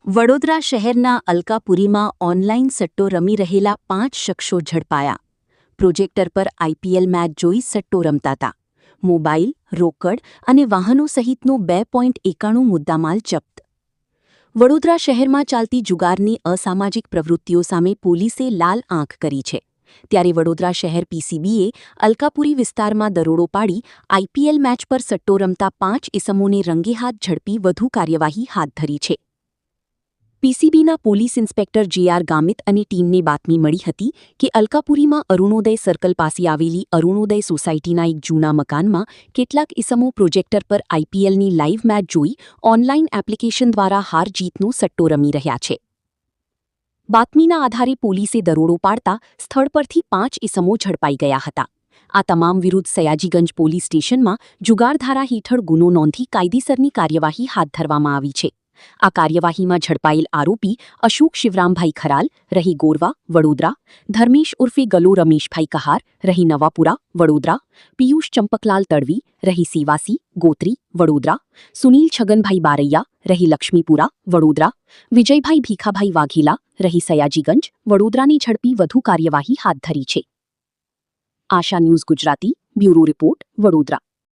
વડોદરા શહેરના અલકાપુરીમાં ઓનલાઈન સટ્ટો રમી રહેલા 5 શખ્સો ઝડપાયા. પ્રોજેક્ટર પર આઈપીએલ મેચ જોઈ સટ્ટો રમતા હતા. મોબાઈલ, રોકડ અને વાહનો સહિતનો 2.91 મુદ્દામાલ જપ્ત. વડોદરા શહેરમાં ચાલતી જુગારની અસામાજિક પ્રવૃત્તિઓ સામે પોલીસે લાલ આંખ કરી છે. ત્યારે વડોદરા શહેર પીસીબીએ અલકાપુરી વિસ્તારમાં દરોડો પાડી આઈપીએલ મેચ પર સટ્ટો રમતા 5 ઇસમોને રંગેહાથ ઝડપી વધુ કાર્યવાહી હાથ ધરી છે. પીસીબીના પોલીસ ઇન્સ્પેક્ટર જે.આર. ગામિત અને ટીમને બાતમી મળી હતી કે અલકાપુરીમાં અરુણોદય સર્કલ પાસે આવેલી અરુણોદય સોસાયટીના એક જૂના મકાનમાં કેટલાક ઇસમો પ્રોજેક્ટર પર આઈપીએલની લાઇવ મેચ જોઈ ઓનલાઈન એપ્લિકેશન દ્વારા હાર-જીતનો સટ્ટો રમી રહ્યા છે. બાતમીના આધારે પોલીસે દરોડો પાડતા સ્થળ પરથી 5 ઇસમો ઝડપાઈ ગયા હતા. આ તમામ વિરુદ્ધ સયાજીગંજ પોલીસ સ્ટેશનમાં જુગારધારા હેઠળ ગુનો નોંધી કાયદેસરની કાર્યવાહી હાથ ધરવામાં આવી છે. આ કાર્યવાહીમાં ઝડપાયેલ આરોપી અશોક શિવરામભાઈ ખરાલ, રહી ગોરવા, વડોદરા, ધર્મેશ ઉર્ફે ગલો રમેશભાઈ કહાર, રહી નવાપુરા, વડોદરા, પિયુષ ચંપકલાલ તડવી, રહી સેવાસી, ગોત્રી, વડોદરા, સુનીલ છગનભાઈ બારૈયા, રહી લક્ષ્મીપુરા, વડોદરા, વિજયભાઈ ભીખાભાઈ વાઘેલા, રહી સયાજીગંજ, વડોદરાની ઝડપી વધુ કાર્યવાહી હાથ ધરી છે. Asha news Gujarati, bureau report, Vadodara.